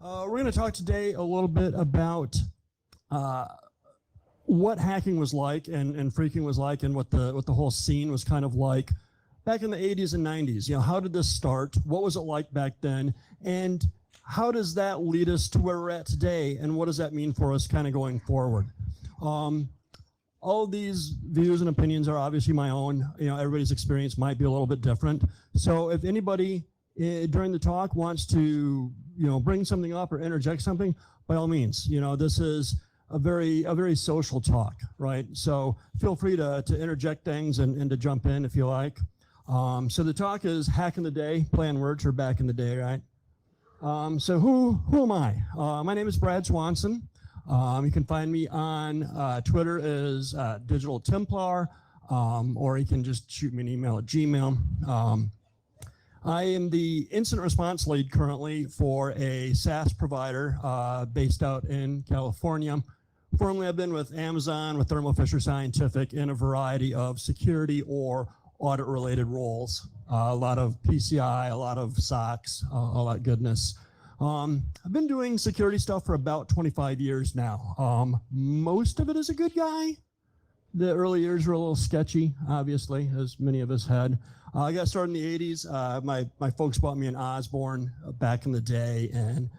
We're going to talk today a little bit about what hacking was like and phreaking was like, and what the whole scene was kind of like back in the 80s and 90s. You know, how did this start? What was it like back then? And how does that lead us to where we're at today? And what does that mean for us kind of going forward? All of these views and opinions are obviously my own. You know, everybody's experience might be a little bit different. So if anybody during the talk wants to, bring something up or interject something, by all means. This is a very social talk, right? So feel free to interject things and to jump in if you like. So the talk is Hack in the Day, playing words for back in the day, right? So who am I? My name is Brad Swanson. You can find me on Twitter as Digital Templar, or you can just shoot me an email at Gmail. I am the incident response lead currently for a SaaS provider based out in California. Formerly, I've been with Amazon, with Thermo Fisher Scientific in a variety of security or audit-related roles. A lot of PCI, a lot of SOX, all that goodness. I've been doing security stuff for about 25 years now. Most of it as a good guy. The early years were a little sketchy, obviously, as many of us had. I got started in the 80s. My folks bought me an Osborne back in the day, and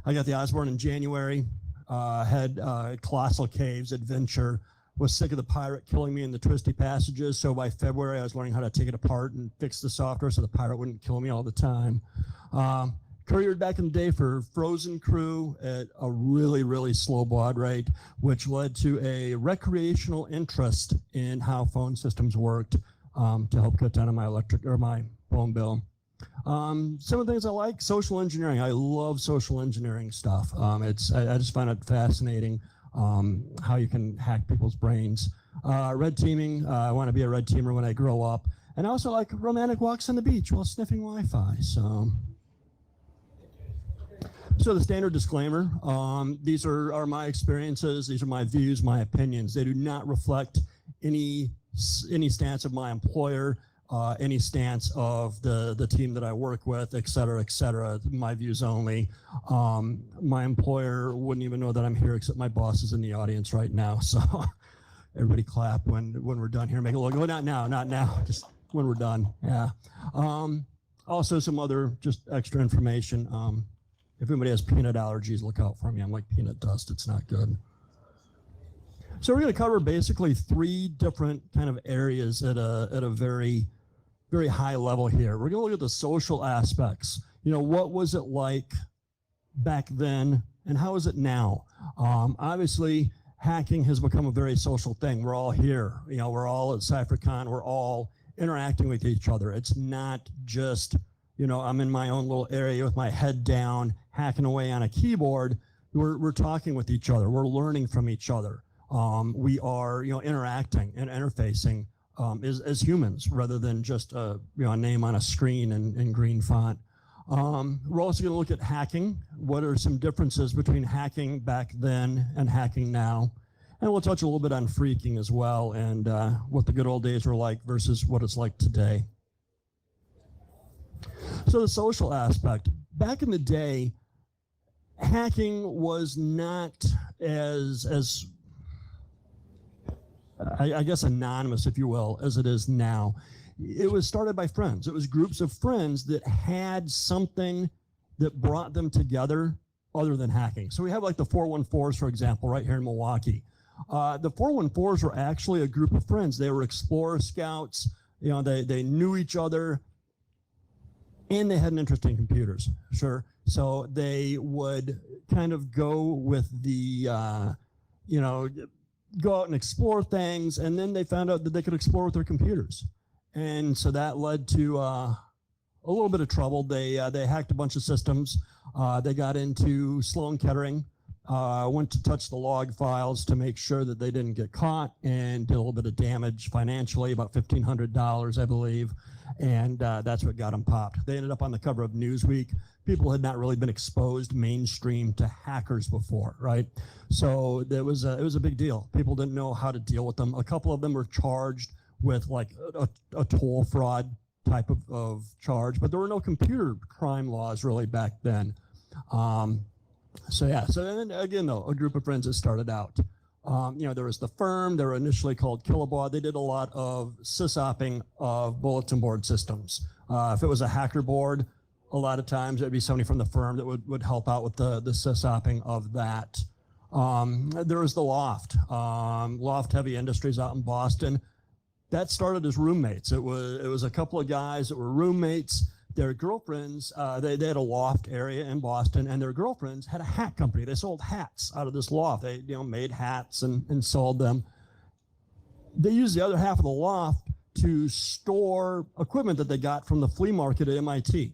I got the Osborne in January. Had Colossal Caves adventure. Was sick of the pirate killing me in the twisty passages, so by February I was learning how to take it apart and fix the software so the pirate wouldn't kill me all the time. Couriered back in the day for Frozen Crew at a really slow baud rate, which led to a recreational interest in how phone systems worked to help cut down on my electric or my phone bill. Some of the things I like, social engineering. I love social engineering stuff. I just find it fascinating how you can hack people's brains. Red teaming. I want to be a red teamer when I grow up. And I also like romantic walks on the beach while sniffing Wi-Fi. So the standard disclaimer, these are my experiences, these are my views, my opinions. They do not reflect any stance of my employer, any stance of the team that I work with, et cetera, my views only. My employer wouldn't even know that I'm here, except my boss is in the audience right now. So everybody clap when we're done here. Make it look, oh, not now, just when we're done, yeah. Also some other just extra information. If anybody has peanut allergies, look out for me. I'm like peanut dust. It's not good. So we're going to cover basically three different kind of areas at a very high level here. We're going to look at the social aspects. What was it like back then and how is it now? Obviously, hacking has become a very social thing. We're all here. We're all at CypherCon. We're all interacting with each other. It's not just I'm in my own little area with my head down, hacking away on a keyboard. We're talking with each other. We're learning from each other. We are, interacting and interfacing as humans rather than just a name on a screen in green font. We're also going to look at hacking. What are some differences between hacking back then and hacking now? And we'll touch a little bit on phreaking as well and what the good old days were like versus what it's like today. So the social aspect. Back in the day, hacking was not as I guess anonymous, if you will, as it is now. It was started by friends. It was groups of friends that had something that brought them together other than hacking. So we have like the 414s, for example, right here in Milwaukee. The 414s were actually a group of friends. They were Explorer Scouts. They knew each other. And they had an interest in computers, sure. So they would kind of go with the, go out and explore things, and then they found out that they could explore with their computers. And so that led to a little bit of trouble. They hacked a bunch of systems. They got into Sloan Kettering, went to touch the log files to make sure that they didn't get caught, and did a little bit of damage financially, about $1,500, I believe. And that's what got them popped. They ended up on the cover of Newsweek. People had not really been exposed mainstream to hackers before, right? So it was a big deal. People didn't know how to deal with them. A couple of them were charged with like a toll fraud type of charge, but there were no computer crime laws really back then. So yeah, so then again though, a group of friends that started out. There was the firm, they were initially called Kilobaud. They did a lot of sysopping of bulletin board systems. If it was a hacker board, a lot of times it'd be somebody from the firm that would help out with the sysopping of that. There was the Loft, Loft Heavy Industries out in Boston. That started as roommates. It was a couple of guys that were roommates. Their girlfriends, they had a loft area in Boston, and their girlfriends had a hat company. They sold hats out of this loft. They made hats and sold them. They used the other half of the loft to store equipment that they got from the flea market at MIT.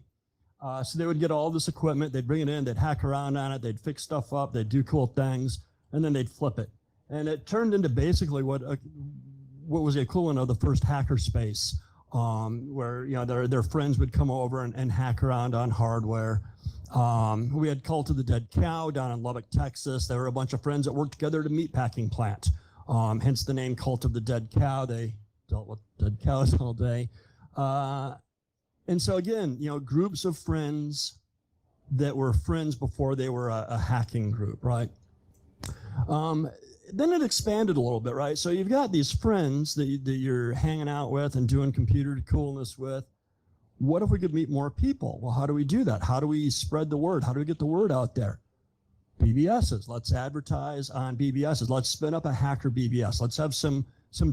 So they would get all this equipment, they'd bring it in, they'd hack around on it, they'd fix stuff up, they'd do cool things, and then they'd flip it. And it turned into basically what was the equivalent of the first hacker space. Where their friends would come over and hack around on hardware. We had Cult of the Dead Cow down in Lubbock, Texas. There were a bunch of friends that worked together at a meatpacking plant. Hence the name Cult of the Dead Cow. They dealt with dead cows all day. And so again, groups of friends that were friends before they were a hacking group, right? Then it expanded a little bit, right? So you've got these friends that you're hanging out with and doing computer coolness with. What if we could meet more people? Well, how do we do that? How do we spread the word? How do we get the word out there? BBSs. Let's advertise on BBSs. Let's spin up a hacker BBS. Let's have some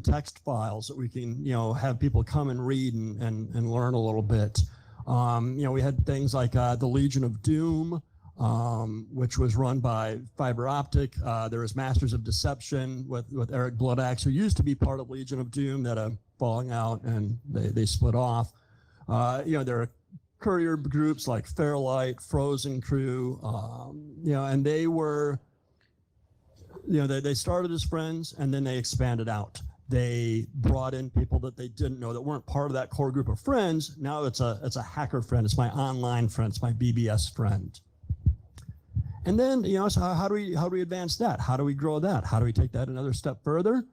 text files that we can, have people come and read and learn a little bit. We had things like the Legion of Doom, which was run by Fiber Optic. There was Masters of Deception with Eric Bloodaxe, who used to be part of Legion of Doom, that are falling out and they split off. There are courier groups like Fairlight, Frozen Crew, and they were, they started as friends and then they expanded out. They brought in people that they didn't know that weren't part of that core group of friends. Now it's a hacker friend. It's my online friend. It's my BBS friend. And then, so how do we advance that? How do we grow that? How do we take that another step further?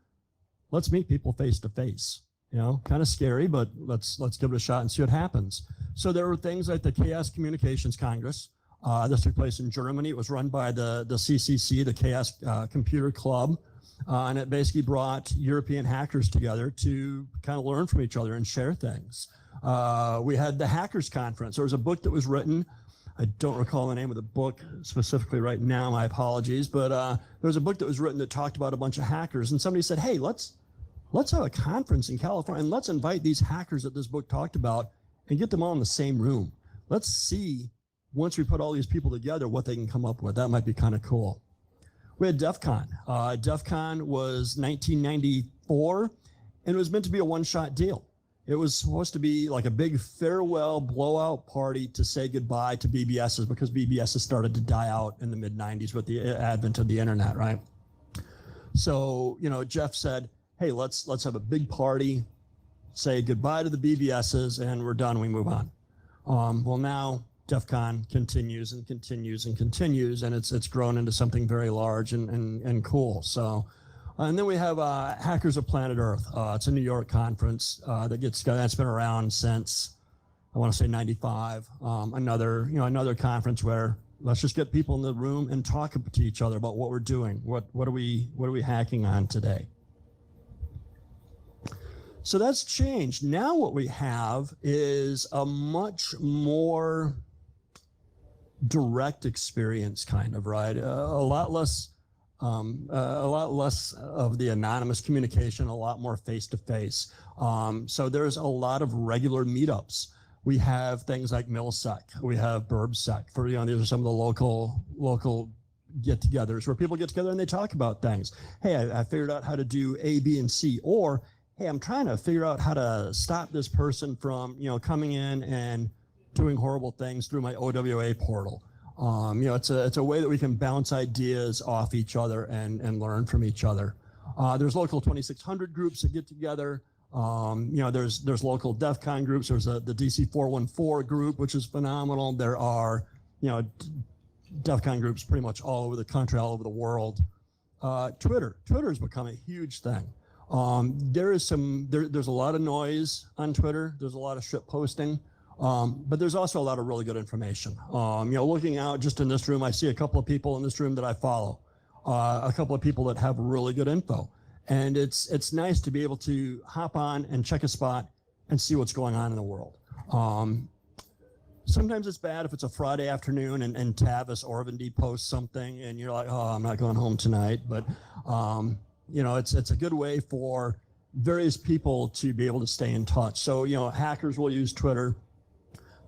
Let's meet people face to face. Kind of scary, but let's give it a shot and see what happens. So there were things like the Chaos Communications Congress. This took place in Germany. It was run by the CCC, the Chaos Computer Club, and it basically brought European hackers together to kind of learn from each other and share things. We had the Hackers Conference. There was a book that was written. I don't recall the name of the book specifically right now, my apologies, but there was a book that was written that talked about a bunch of hackers, and somebody said, hey, let's have a conference in California and let's invite these hackers that this book talked about and get them all in the same room. Let's see, once we put all these people together, what they can come up with. That might be kind of cool. We had DEF CON. DEF CON was 1994, and it was meant to be a one-shot deal. It was supposed to be like a big farewell blowout party to say goodbye to BBSs, because BBSs started to die out in the mid-90s with the advent of the internet, right? So, Jeff said, hey, let's have a big party, say goodbye to the BBSs, and we're done, we move on. Well, now DEF CON continues and continues and continues, and it's grown into something very large and cool. So. And then we have Hackers of Planet Earth. It's a New York conference that's been around since, I want to say 95. Another conference where let's just get people in the room and talk to each other about what we're doing. What are we hacking on today? So that's changed. Now what we have is a much more direct experience, kind of, right? A lot less of the anonymous communication, a lot more face-to-face. So there's a lot of regular meetups. We have things like MilSec, we have BurbSec. These are some of the local get-togethers where people get together and they talk about things. Hey, I figured out how to do A, B, and C. Or, hey, I'm trying to figure out how to stop this person from, coming in and doing horrible things through my OWA portal. It's a way that we can bounce ideas off each other and learn from each other. There's local 2600 groups that get together. There's local DEF CON groups. There's the DC 414 group, which is phenomenal. There are, DEF CON groups pretty much all over the country, all over the world. Twitter's become a huge thing. There's a lot of noise on Twitter. There's a lot of shit posting. But there's also a lot of really good information. Looking out just in this room, I see a couple of people in this room that I follow, a couple of people that have really good info. And it's nice to be able to hop on and check a spot and see what's going on in the world. Sometimes it's bad if it's a Friday afternoon and Tavis Orvandy posts something and you're like, oh, I'm not going home tonight. But, it's a good way for various people to be able to stay in touch. So, hackers will use Twitter.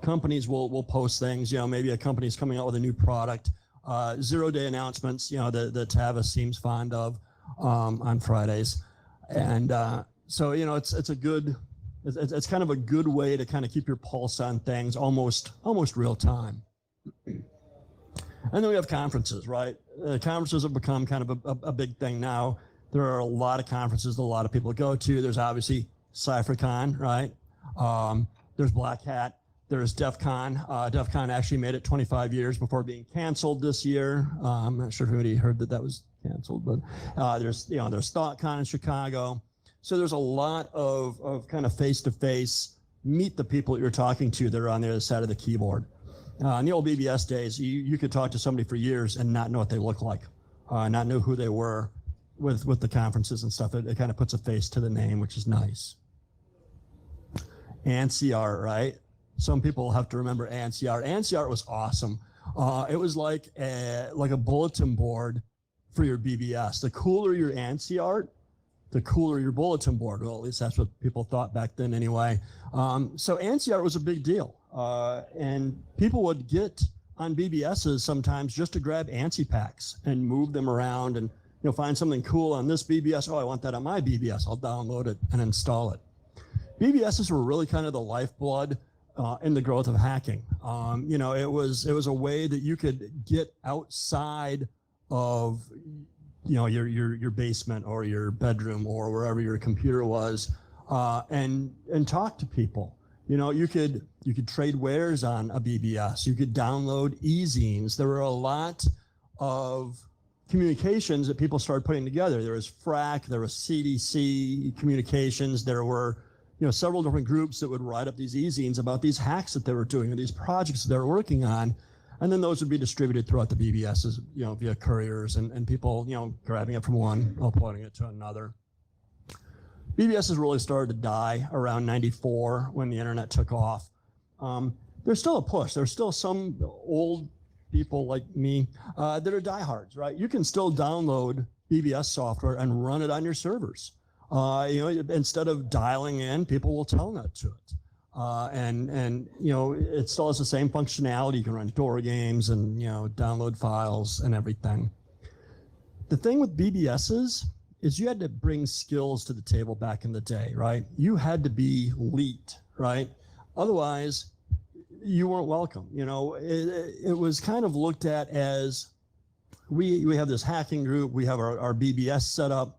Companies will post things, maybe a company's coming out with a new product, 0-day announcements, that Tavis seems fond of on Fridays. And so, it's kind of a good way to kind of keep your pulse on things almost real time. And then we have conferences, right? Conferences have become kind of a big thing now. There are a lot of conferences that a lot of people go to. There's obviously CypherCon, right? There's Black Hat. There's DEF CON. DEF CON actually made it 25 years before being canceled this year. I'm not sure if anybody heard that was canceled, but there's ThoughtCon in Chicago. So there's a lot of kind of face-to-face, meet the people that you're talking to that are on the other side of the keyboard. In the old BBS days, you could talk to somebody for years and not know what they look like, not know who they were with the conferences and stuff. It kind of puts a face to the name, which is nice. ANSI art, right? Some people have to remember ANSI art. ANSI art was awesome. It was like a bulletin board for your BBS. The cooler your ANSI art, the cooler your bulletin board. Well, at least that's what people thought back then anyway. So ANSI art was a big deal. And people would get on BBSs sometimes just to grab ANSI packs and move them around and find something cool on this BBS. Oh, I want that on my BBS. I'll download it and install it. BBSs were really kind of the lifeblood in the growth of hacking. It was a way that you could get outside of your basement or your bedroom or wherever your computer was, and talk to people. You could trade wares on a BBS. You could download e-zines. There were a lot of communications that people started putting together. There was FRAC, there was CDC communications. There were several different groups that would write up these e-zines about these hacks that they were doing or these projects that they were working on. And then those would be distributed throughout the BBSs, via couriers and people, grabbing it from one, uploading it to another. BBSs really started to die around 94 when the internet took off. There's still a push. There's still some old people like me that are diehards, right? You can still download BBS software and run it on your servers. Instead of dialing in, people will telnet to it. It still has the same functionality. You can run door games and, download files and everything. The thing with BBSs is you had to bring skills to the table back in the day, right? You had to be elite, right? Otherwise, you weren't welcome. It was kind of looked at as we have this hacking group, we have our BBS set up.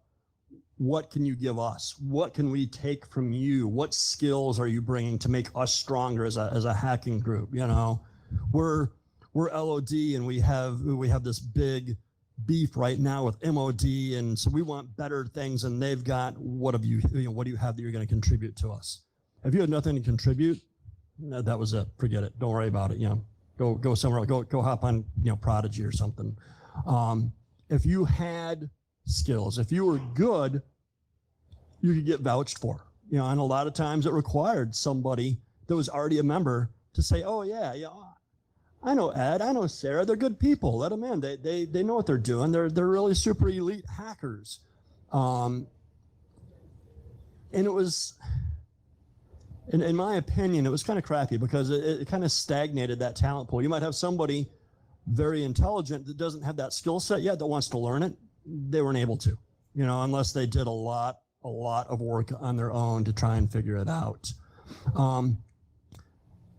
What can you give us? What can we take from you? What skills are you bringing to make us stronger as a hacking group? We're LOD and we have this big beef right now with MOD, and so we want better things, and they've got what do you have that you're going to contribute to us? If you had nothing to contribute, that was it. Forget it. Don't worry about it. Go somewhere. Go hop on Prodigy or something. If you had skills, if you were good, you could get vouched for. And a lot of times it required somebody that was already a member to say, oh yeah, I know Ed, I know Sarah, they're good people, let them in. They know what they're doing. They're really super elite hackers. And it was, in my opinion, it was kind of crappy because it kind of stagnated that talent pool. You might have somebody very intelligent that doesn't have that skill set yet that wants to learn it. They weren't able to, unless they did a lot of work on their own to try and figure it out.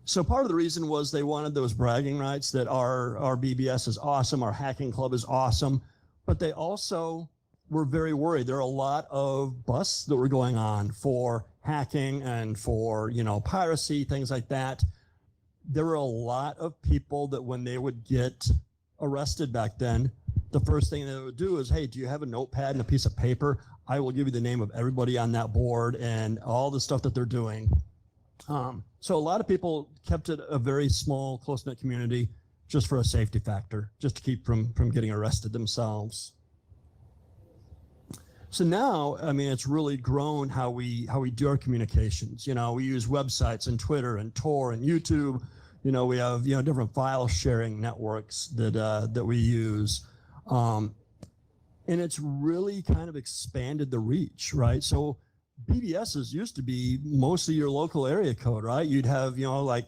So part of the reason was they wanted those bragging rights that our BBS is awesome, our hacking club is awesome, but they also were very worried. There are a lot of busts that were going on for hacking and for, piracy, things like that. There were a lot of people that when they would get arrested back then, the first thing they would do is, hey, do you have a notepad and a piece of paper? I will give you the name of everybody on that board and all the stuff that they're doing. So a lot of people kept it a very small, close-knit community just for a safety factor, just to keep from getting arrested themselves. So now, I mean, it's really grown how we do our communications. You know, we use websites and Twitter and Tor and YouTube. You know, we have, you know, different file sharing networks that we use. And it's really kind of expanded the reach, right? So BBSs used to be mostly your local area code, right? You'd have, you know, like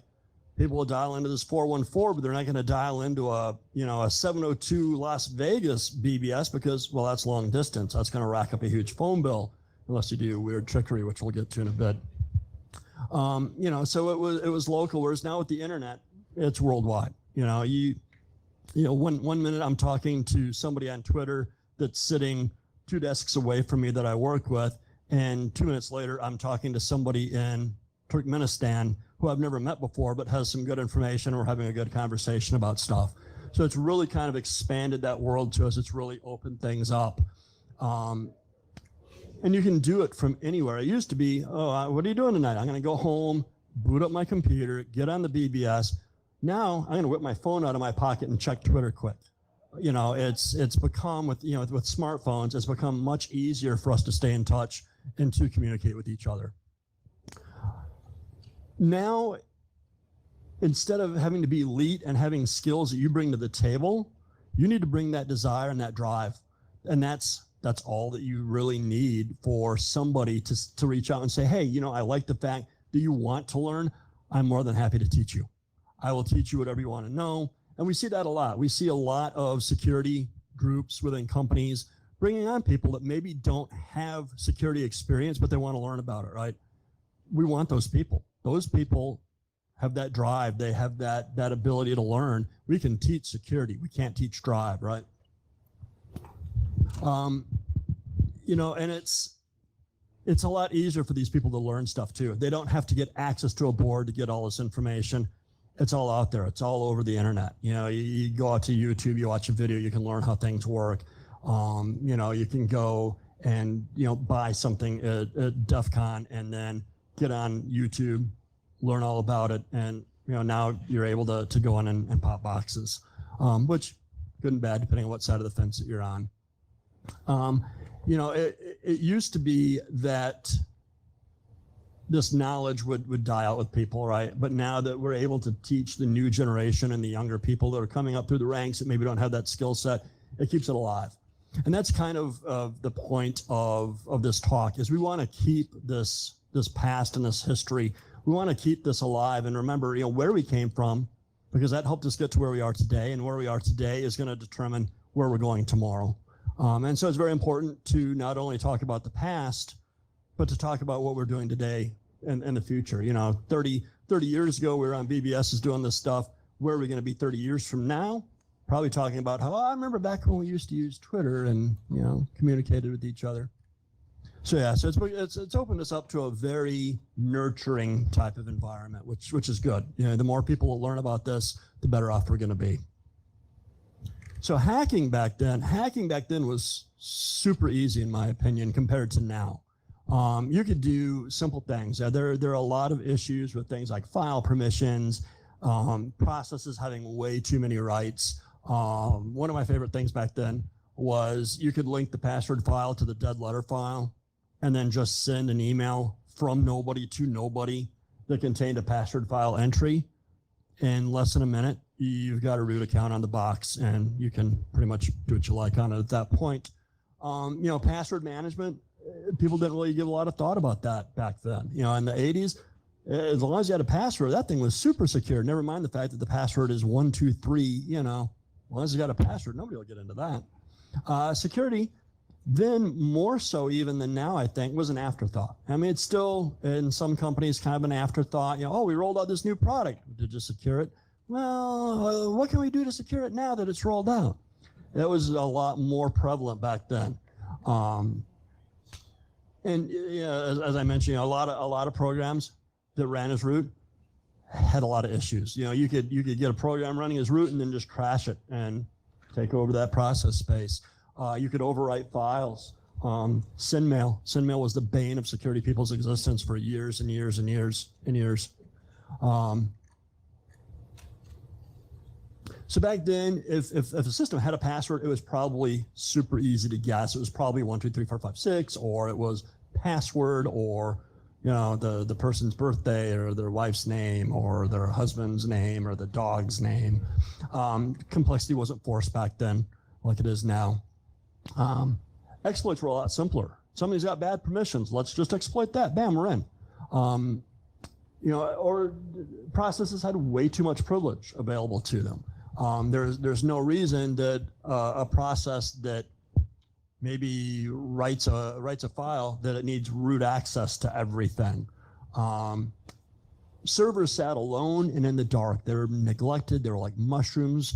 people will dial into this 414, but they're not going to dial into a, you know, a 702 Las Vegas BBS because, well, that's long distance. That's going to rack up a huge phone bill unless you do weird trickery, which we'll get to in a bit. You know, so it was local, whereas now with the internet, it's worldwide. You know, one minute I'm talking to somebody on Twitter that's sitting 2 desks away from me that I work with, and 2 minutes later, I'm talking to somebody in Turkmenistan who I've never met before, but has some good information. We're having a good conversation about stuff. So it's really kind of expanded that world to us. It's really opened things up. And you can do it from anywhere. It used to be, oh, what are you doing tonight? I'm going to go home, boot up my computer, get on the BBS. Now I'm going to whip my phone out of my pocket and check Twitter quick. You know, it's become with smartphones, it's become much easier for us to stay in touch and to communicate with each other. Now, instead of having to be elite and having skills that you bring to the table, you need to bring that desire and that drive. And that's all that you really need for somebody to reach out and say, hey, you know, I like the fact that you want to learn. I'm more than happy to teach you. I will teach you whatever you want to know. And we see that a lot. We see a lot of security groups within companies bringing on people that maybe don't have security experience, but they want to learn about it, right? We want those people. Those people have that drive. They have that ability to learn. We can teach security. We can't teach drive, right? You know, and it's a lot easier for these people to learn stuff too. They don't have to get access to a board to get all this information. It's all out there. It's all over the internet. You know, you go out to YouTube, you watch a video, you can learn how things work. You know, you can go and, you know, buy something at DEF CON and then get on YouTube, learn all about it. And, you know, now you're able to go in and pop boxes, which good and bad, depending on what side of the fence that you're on. You know, it used to be that this knowledge would die out with people, right? But now that we're able to teach the new generation and the younger people that are coming up through the ranks that maybe don't have that skill set, it keeps it alive. And that's kind of the point of this talk, is we want to keep this past and this history. We want to keep this alive and remember, you know, where we came from, because that helped us get to where we are today, and where we are today is going to determine where we're going tomorrow. And so it's very important to not only talk about the past, but to talk about what we're doing today and the future. You know, 30 years ago, we were on BBSs doing this stuff. Where are we going to be 30 years from now? Probably talking about how, I remember back when we used to use Twitter and, you know, communicated with each other. So yeah, so it's opened us up to a very nurturing type of environment, which is good. You know, the more people will learn about this, the better off we're going to be. So hacking back then was super easy in my opinion compared to now. You could do simple things. There are a lot of issues with things like file permissions, processes having way too many rights. One of my favorite things back then was you could link the password file to the dead letter file and then just send an email from nobody to nobody that contained a password file entry. In less than a minute, you've got a root account on the box and you can pretty much do what you like on it at that point. You know, password management, people didn't really give a lot of thought about that back then. You know, in the 80s, as long as you had a password, that thing was super secure. Never mind the fact that the password is 123, you know, as long as you got a password, nobody will get into that. Security, then more so even than now, I think, was an afterthought. I mean, it's still in some companies kind of an afterthought. You know, oh, we rolled out this new product. Did you secure it? Well, what can we do to secure it now that it's rolled out? That was a lot more prevalent back then. And you know, as I mentioned, you know, a lot of programs that ran as root had a lot of issues. You know, you could get a program running as root and then just crash it and take over that process space. You could overwrite files. SYN mail. SYN mail was the bane of security people's existence for years and years and years and years. So back then, if a system had a password, it was probably super easy to guess. It was probably 1, 2, 3, 4, 5, 6, or it was password, or the person's birthday, or their wife's name, or their husband's name, or the dog's name. Complexity wasn't forced back then like it is now. Exploits were a lot simpler. Somebody's got bad permissions. Let's just exploit that. Bam, we're in. Or processes had way too much privilege available to them. There's no reason that a process that maybe writes a file that it needs root access to everything. Servers sat alone and in the dark. They were neglected. They were like mushrooms.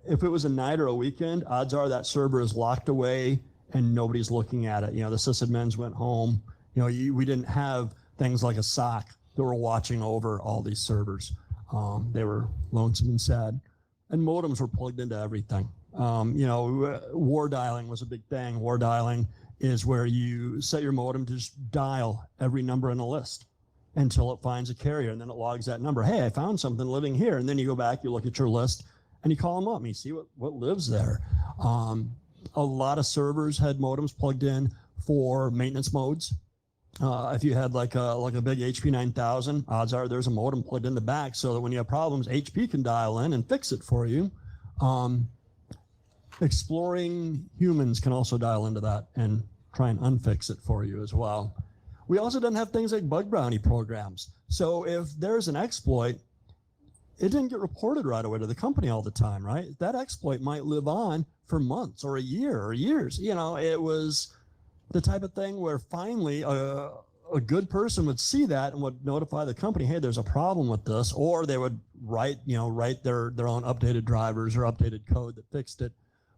If it was a night or a weekend, odds are that server is locked away and nobody's looking at it. The sysadmins went home. We didn't have things like a SOC that were watching over all these servers. They were lonesome and sad. And modems were plugged into everything. War dialing was a big thing. War dialing is where you set your modem to just dial every number in a list until it finds a carrier, and then it logs that number. Hey, I found something living here. And then you go back, you look at your list, and you call them up, and you see what lives there. A lot of servers had modems plugged in for maintenance modes. If you had like a big HP 9000, odds are there's a modem plugged in the back so that when you have problems, HP can dial in and fix it for you. Exploring humans can also dial into that and try and unfix it for you as well. We also didn't have things like bug bounty programs. So if there's an exploit, it didn't get reported right away to the company all the time, right? That exploit might live on for months or a year or years. It was the type of thing where finally a good person would see that and would notify the company, hey, there's a problem with this, or they would write their own updated drivers or updated code that fixed it.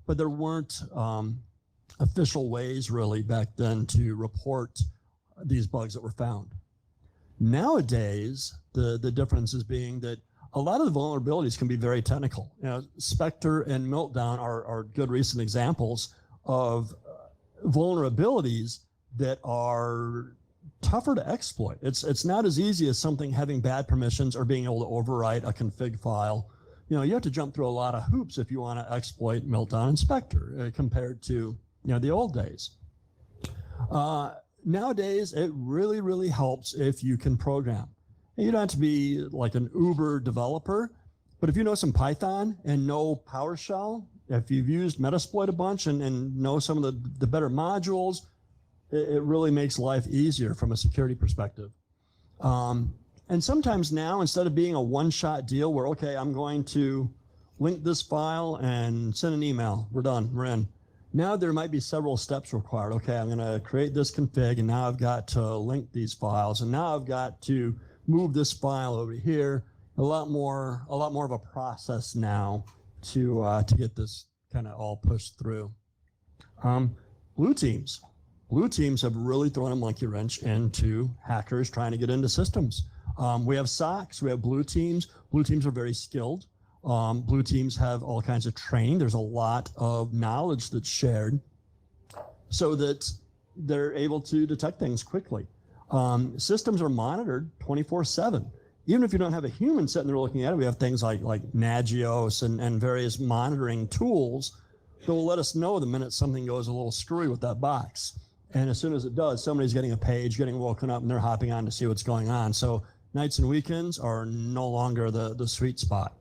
But there weren't official ways really back then to report these bugs that were found. Nowadays, the difference is being that a lot of the vulnerabilities can be very technical. Spectre and Meltdown are good recent examples of vulnerabilities that are tougher to exploit. It's not as easy as something having bad permissions or being able to overwrite a config file. You have to jump through a lot of hoops if you want to exploit Meltdown and Spectre compared to the old days. Nowadays, it really, really helps if you can program. You don't have to be like an uber developer, but if you know some Python and know PowerShell, if you've used Metasploit a bunch and know some of the better modules, it really makes life easier from a security perspective. And sometimes now, instead of being a one-shot deal where, okay, I'm going to link this file and send an email, we're done, we're in. Now there might be several steps required. Okay, I'm gonna create this config, and now I've got to link these files, and now I've got to move this file over here. A lot more of a process now to get this kind of all pushed through. Blue teams have really thrown a monkey wrench into hackers trying to get into systems. We have SOCs, we have blue teams. Blue teams are very skilled. Blue teams have all kinds of training. There's a lot of knowledge that's shared so that they're able to detect things quickly. Systems are monitored 24/7. Even if you don't have a human sitting there looking at it, we have things like Nagios and various monitoring tools that will let us know the minute something goes a little screwy with that box. And as soon as it does, somebody's getting a page, getting woken up, and they're hopping on to see what's going on. So nights and weekends are no longer the sweet spot.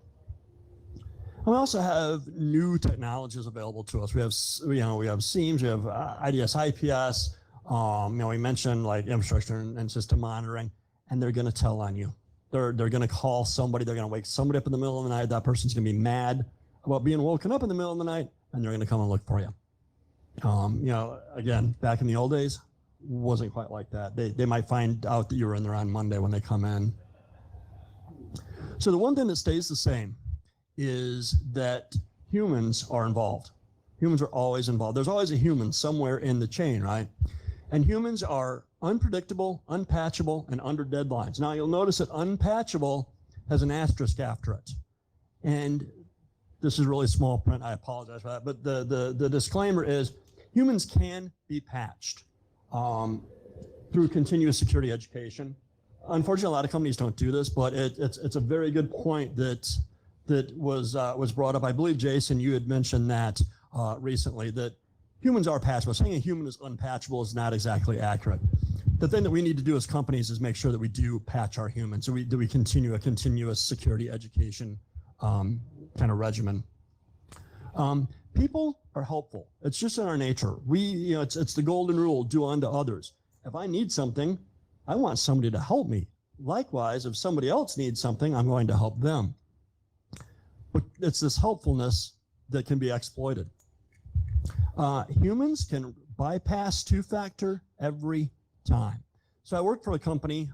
And we also have new technologies available to us. We have SIEMs, we have IDS, IPS. We mentioned like infrastructure and system monitoring, and they're going to tell on you. They're going to call somebody. They're going to wake somebody up in the middle of the night. That person's going to be mad about being woken up in the middle of the night, and they're going to come and look for you. Again, back in the old days, wasn't quite like that. They might find out that you were in there on Monday when they come in. So the one thing that stays the same is that humans are involved. Humans are always involved. There's always a human somewhere in the chain, right? And humans are unpredictable, unpatchable, and under deadlines. Now you'll notice that unpatchable has an asterisk after it. And this is really small print, I apologize for that, but the disclaimer is Humans can be patched through continuous security education. Unfortunately, a lot of companies don't do this, but it's a very good point that was brought up. I believe, Jason, you had mentioned that recently, that humans are patchable. Saying a human is unpatchable is not exactly accurate. The thing that we need to do as companies is make sure that we do patch our humans, so we continue a continuous security education kind of regimen. People are helpful. It's just in our nature. It's the golden rule: do unto others. If I need something, I want somebody to help me. Likewise, if somebody else needs something, I'm going to help them. But it's this helpfulness that can be exploited. Humans can bypass two-factor every time. So I worked for a company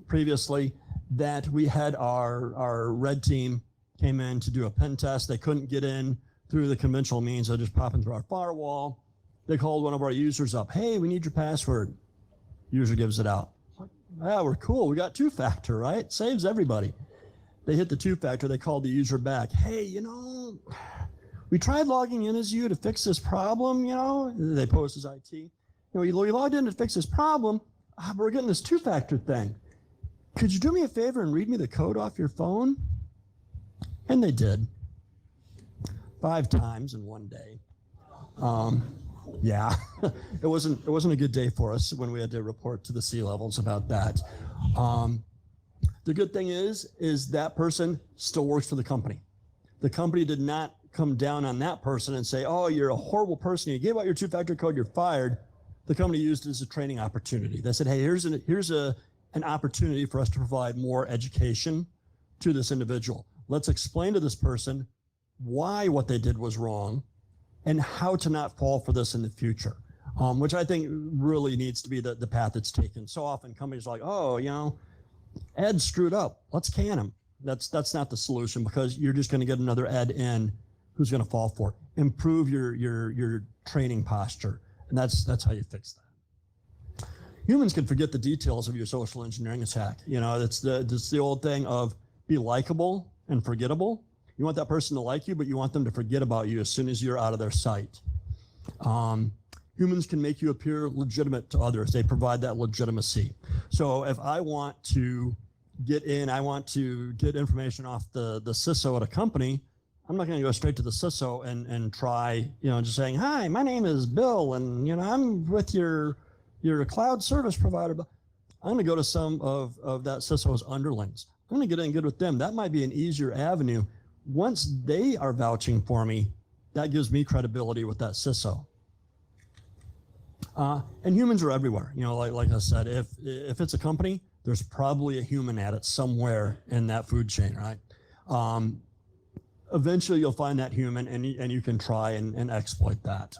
previously that we had our red team came in to do a pen test. They couldn't get in through the conventional means. They just pop in through our firewall. They called one of our users up. Hey, we need your password. User gives it out. Yeah, we're cool. We got two-factor, right? Saves everybody. They hit the two-factor. They called the user back. Hey, we tried logging in as you to fix this problem, They posed as IT. We logged in to fix this problem, but we're getting this two-factor thing. Could you do me a favor and read me the code off your phone? And they did. 5 times in one day. Yeah, it wasn't a good day for us when we had to report to the C-levels about that. The good thing is that person still works for the company. The company did not come down on that person and say, oh, you're a horrible person. You gave out your two-factor code, you're fired. The company used it as a training opportunity. They said, hey, here's an opportunity for us to provide more education to this individual. Let's explain to this person why what they did was wrong and how to not fall for this in the future, which I think really needs to be the path that's taken. So often companies are like, oh, Ed screwed up. Let's can him. That's not the solution, because you're just going to get another Ed in who's going to fall for it. Improve your training posture, and that's how you fix that. Humans can forget the details of your social engineering attack. It's the old thing of be likable and forgettable. You want that person to like you, but you want them to forget about you as soon as you're out of their sight. Humans can make you appear legitimate to others. They provide that legitimacy. So if I want to get in, I want to get information off the CISO at a company, I'm not going to go straight to the CISO and try, just saying, hi, my name is Bill, and, I'm with your cloud service provider. I'm going to go to some of that CISO's underlings. I'm going to get in good with them. That might be an easier avenue. Once they are vouching for me, that gives me credibility with that CISO. And humans are everywhere. Like I said, if it's a company, there's probably a human at it somewhere in that food chain, right? Eventually you'll find that human, and you can try and exploit that.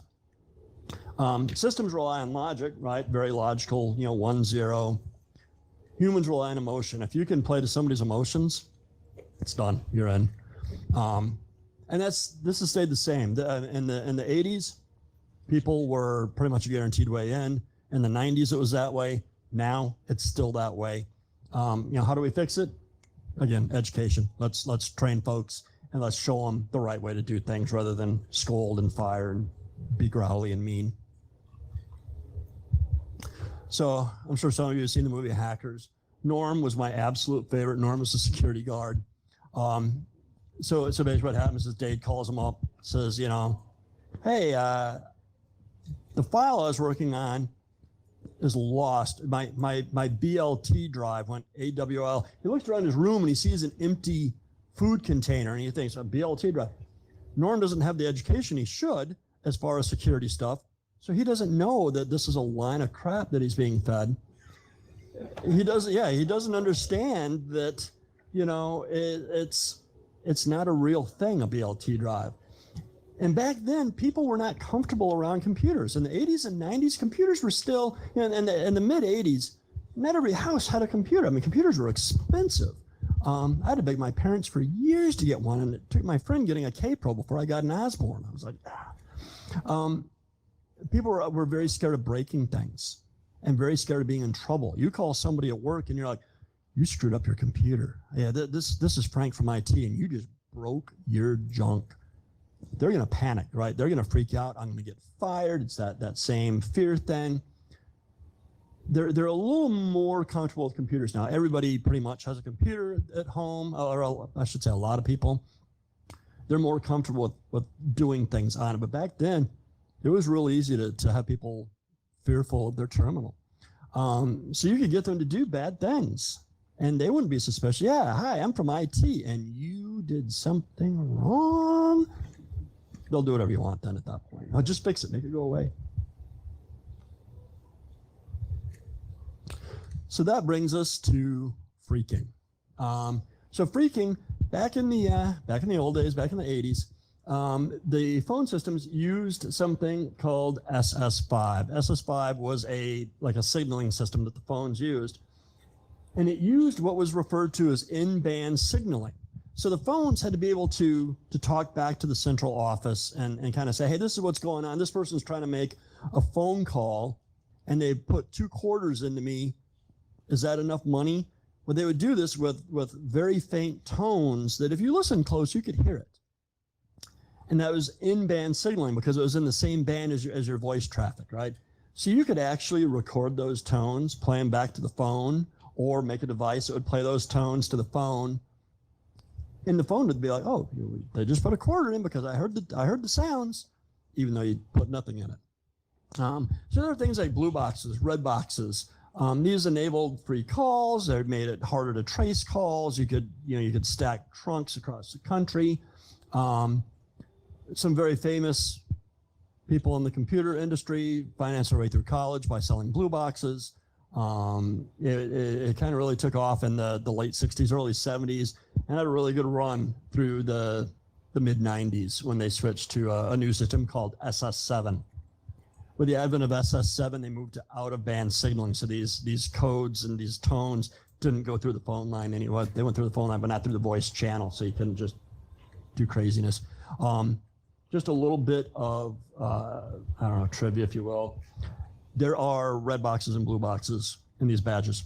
Systems rely on logic, right? Very logical, 1, 0. Humans rely on emotion. If you can play to somebody's emotions, it's done. You're in. And this has stayed the same. In the 80s, people were pretty much a guaranteed way in. In the 90s, it was that way. Now it's still that way. How do we fix it? Again, education. Let's train folks, and let's show them the right way to do things rather than scold and fire and be growly and mean. So I'm sure some of you have seen the movie Hackers. Norm was my absolute favorite. Norm was a security guard. So basically what happens is Dade calls him up, says, hey, the file I was working on is lost. My BLT drive went AWL. He looks around his room and he sees an empty food container, and he thinks, a BLT drive. Norm doesn't have the education he should as far as security stuff, so he doesn't know that this is a line of crap that he's being fed. He doesn't understand that, it's not a real thing, a BLT drive. And back then, people were not comfortable around computers. In the 80s and 90s, computers were still, in the mid-80s, not every house had a computer. I mean, computers were expensive. I had to beg my parents for years to get one, and it took my friend getting a K-Pro before I got an Osborne. I was like, people were very scared of breaking things and very scared of being in trouble. You call somebody at work and you're like, you screwed up your computer. Yeah, this is Frank from IT, and you just broke your junk. they're going to panic, right? They're going to freak out. I'm going to get fired. It's that same fear thing. They're a little more comfortable with computers now. Everybody pretty much has a computer at home, or I should say a lot of people. They're more comfortable with doing things on it. But back then, it was real easy to have people fearful of their terminal. So you could get them to do bad things, and they wouldn't be suspicious. Yeah, hi, I'm from IT, and you did something wrong. They'll do whatever you want then at that point. I'll just fix it, make it go away. So that brings us to phreaking. So phreaking, back in the old days, back in the 80s, the phone systems used something called SS5. SS5 was like a signaling system that the phones used, and it used what was referred to as in-band signaling. So the phones had to be able to talk back to the central office and kind of say, hey, this is what's going on. This person's trying to make a phone call, and they put 2 quarters into me. Is that enough money? Well, they would do this with very faint tones that if you listen close, you could hear it. And that was in-band signaling because it was in the same band as your voice traffic, right? So you could actually record those tones, play them back to the phone, or make a device that would play those tones to the phone. And the phone would be like, oh, they just put a quarter in because I heard the sounds, even though you put nothing in it. So there are things like blue boxes, red boxes. These enabled free calls. They made it harder to trace calls. You could stack trunks across the country. Some very famous people in the computer industry financed their way through college by selling blue boxes. It kind of really took off in the late 60s, early 70s, and had a really good run through the mid 90s when they switched to a new system called SS7. With the advent of SS7, they moved to out-of-band signaling. So these codes and these tones didn't go through the phone line anyway. They went through the phone line, but not through the voice channel. So you couldn't just do craziness. Just a little bit of, I don't know, trivia, if you will. There are red boxes and blue boxes in these badges.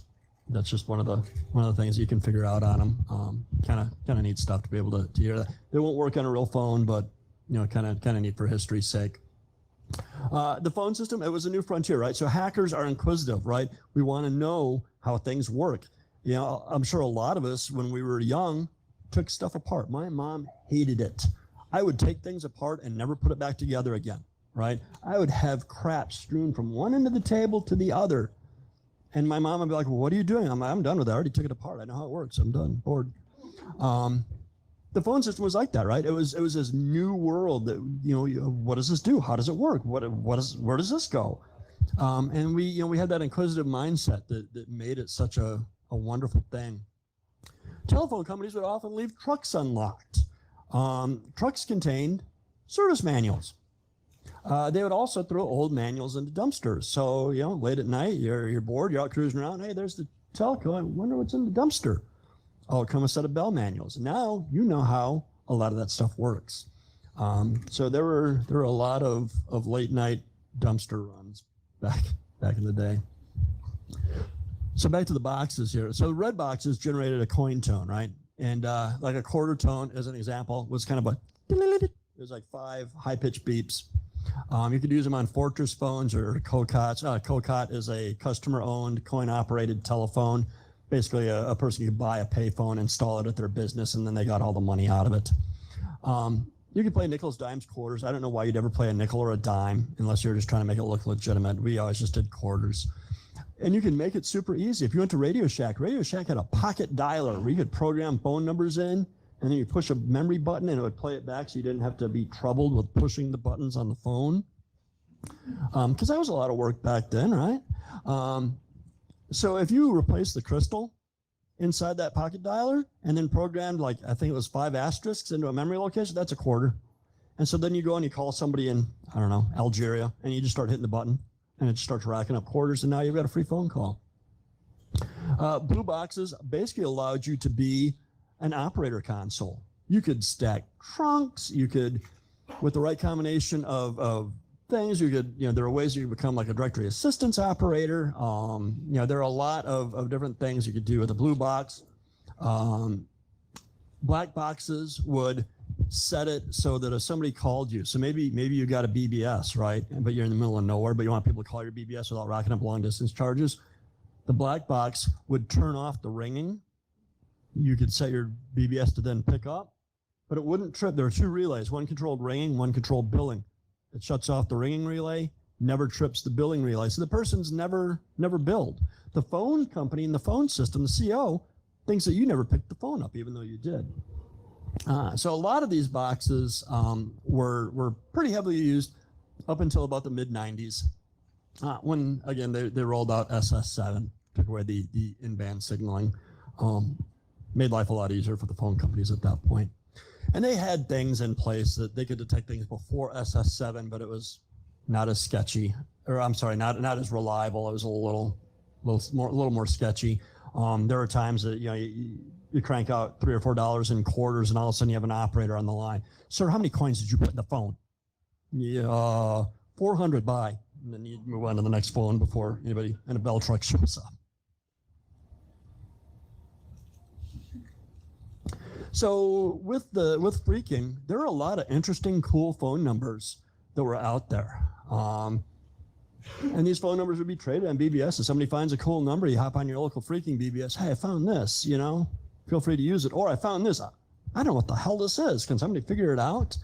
That's just one of the things you can figure out on them. Kind of neat stuff to be able to hear that. They won't work on a real phone, but kind of neat for history's sake. The phone system, it was a new frontier, right? So hackers are inquisitive, right? We want to know how things work. I'm sure a lot of us, when we were young, took stuff apart. My mom hated it. I would take things apart and never put it back together again, right? I would have crap strewn from one end of the table to the other. And my mom would be like, well, what are you doing? I'm done with it. I already took it apart. I know how it works. I'm done, bored. The phone system was like that, right? It was this new world that, what does this do? How does it work? Where does this go? And we had that inquisitive mindset that made it such a wonderful thing. Telephone companies would often leave trucks unlocked. Trucks contained service manuals. They would also throw old manuals into dumpsters. So, late at night, you're bored, you're out cruising around. Hey, there's the telco. I wonder what's in the dumpster. Oh, come a set of bell manuals. Now you know how a lot of that stuff works. So there were a lot of late night dumpster runs back in the day. So back to the boxes here. So the red boxes generated a coin tone, right? And like a quarter tone, as an example, was kind of it was like 5 high-pitched beeps. You could use them on Fortress phones or Cocots. Cocot is a customer-owned, coin-operated telephone. Basically, a person could buy a payphone, install it at their business, and then they got all the money out of it. You could play nickels, dimes, quarters. I don't know why you'd ever play a nickel or a dime unless you're just trying to make it look legitimate. We always just did quarters. And you can make it super easy. If you went to Radio Shack had a pocket dialer where you could program phone numbers in, and then you push a memory button and it would play it back so you didn't have to be troubled with pushing the buttons on the phone. Because that was a lot of work back then, right? So if you replace the crystal inside that pocket dialer and then programmed, like, I think it was 5 asterisks into a memory location, that's a quarter. And so then you go and you call somebody in, I don't know, Algeria, and you just start hitting the button and it starts racking up quarters, and now you've got a free phone call. Blue boxes basically allowed you to be an operator console. You could stack trunks. You could, with the right combination of things, you could, there are ways you could become like a directory assistance operator. There are a lot of different things you could do with a blue box. Black boxes would set it so that if somebody called you, so maybe you got a BBS, right? But you're in the middle of nowhere, but you want people to call your BBS without racking up long distance charges. The black box would turn off the ringing. You could set your BBS to then pick up, but it wouldn't trip. There are two relays, one controlled ringing, one controlled billing. It shuts off the ringing relay, never trips the billing relay. So the person's never billed. The phone company and the phone system, the CO, thinks that you never picked the phone up, even though you did. So a lot of these boxes were pretty heavily used up until about the mid-90s, when, again, they rolled out SS7, took away the in-band signaling, made life a lot easier for the phone companies at that point. And they had things in place that they could detect things before SS7, but it was not as sketchy, or I'm sorry, not as reliable. It was a little more sketchy. There are times that you crank out $3 or $4 in quarters, and all of a sudden you have an operator on the line. Sir, how many coins did you put in the phone? Yeah, 400. Buy. And then you move on to the next phone before anybody in a bell truck shows up. So with phreaking, there are a lot of interesting, cool phone numbers that were out there. And these phone numbers would be traded on BBS. If somebody finds a cool number, you hop on your local phreaking BBS. Hey, I found this, feel free to use it. Or I found this. I don't know what the hell this is. Can somebody figure it out?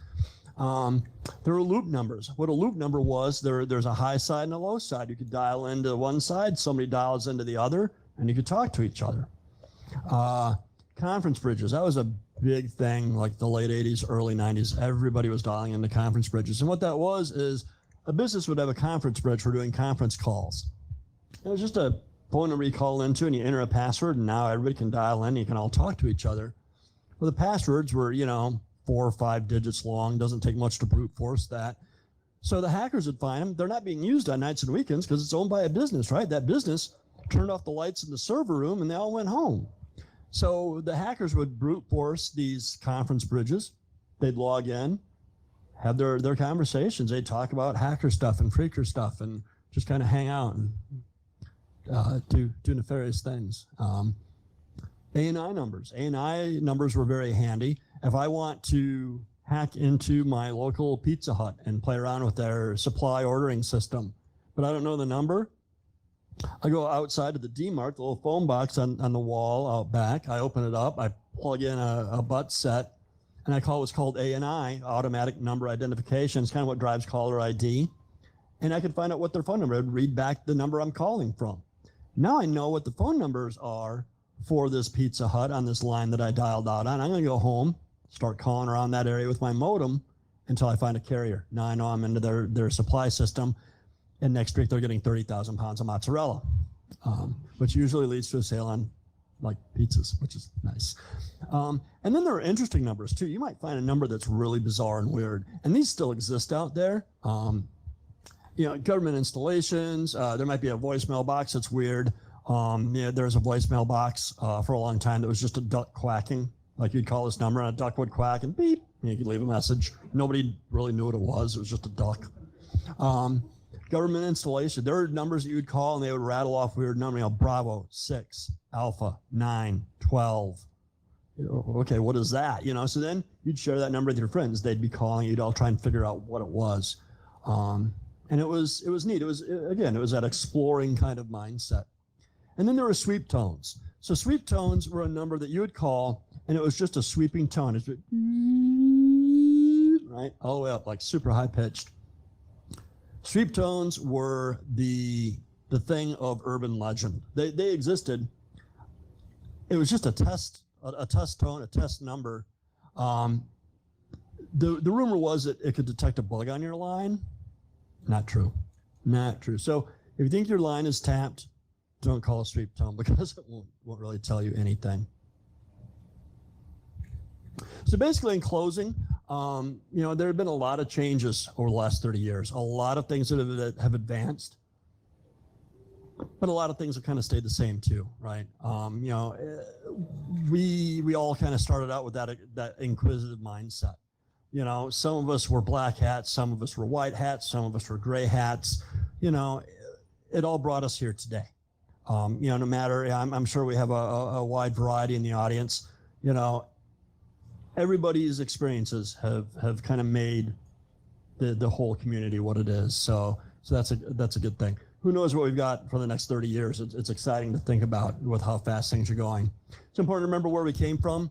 There are loop numbers. What a loop number was, there's a high side and a low side. You could dial into one side, somebody dials into the other, and you could talk to each other. Conference bridges, that was a big thing, like the late 80s, early 90s. Everybody was dialing into conference bridges. And what that was is a business would have a conference bridge for doing conference calls. It was just a phone number you call into and you enter a password, and now everybody can dial in, you can all talk to each other. Well, the passwords were, 4 or 5 digits long, doesn't take much to brute force that. So the hackers would find them. They're not being used on nights and weekends because it's owned by a business, right? That business turned off the lights in the server room and they all went home. So the hackers would brute force these conference bridges. They'd log in, have their conversations. They'd talk about hacker stuff and phreaker stuff and just kind of hang out and do nefarious things. ANI numbers. ANI numbers were very handy. If I want to hack into my local Pizza Hut and play around with their supply ordering system, but I don't know the number, I go outside to the D-Mart, the little phone box on the wall out back. I open it up, I plug in a butt set, and I call what's called ANI, automatic number identification. It's kind of what drives caller ID. And I can find out what their phone number, I'd read back the number I'm calling from. Now I know what the phone numbers are for this Pizza Hut on this line that I dialed out on. I'm going to go home, start calling around that area with my modem until I find a carrier. Now I know I'm into their supply system. And next week they're getting 30,000 pounds of mozzarella, which usually leads to a sale on like pizzas, which is nice. And then there are interesting numbers too. You might find a number that's really bizarre and weird, and these still exist out there. Government installations, there might be a voicemail box that's weird. There's a voicemail box for a long time that was just a duck quacking. Like you'd call this number and a duck would quack and beep, and you could leave a message. Nobody really knew what it was just a duck. Government installation, there are numbers that you would call and they would rattle off weird numbers, Bravo, 6, Alpha, 9, 12. Okay, what is that? So then you'd share that number with your friends. They'd be calling, you'd all try and figure out what it was. And it was neat. It was that exploring kind of mindset. And then there were sweep tones. So sweep tones were a number that you would call, and it was just a sweeping tone. It's right, all the way up, like super high pitched. Sweep tones were the thing of urban legend. They existed. It was just a test tone, a test number. The rumor was that it could detect a bug on your line. Not true. Not true. So if you think your line is tapped, don't call a sweep tone because it won't really tell you anything. So basically in closing, there have been a lot of changes over the last 30 years, a lot of things that have advanced, but a lot of things have kind of stayed the same too, right? We all kind of started out with that inquisitive mindset. Some of us were black hats, some of us were white hats, some of us were gray hats. It all brought us here today. No matter, I'm sure we have a wide variety in the audience. everybody's experiences have kind of made the whole community what it is. So that's a good thing. Who knows what we've got for the next 30 years? It's exciting to think about with how fast things are going. It's important to remember where we came from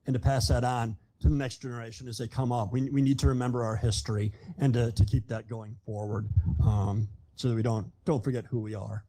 and to pass that on to the next generation as they come up. We need to remember our history and to keep that going forward, so that we don't forget who we are.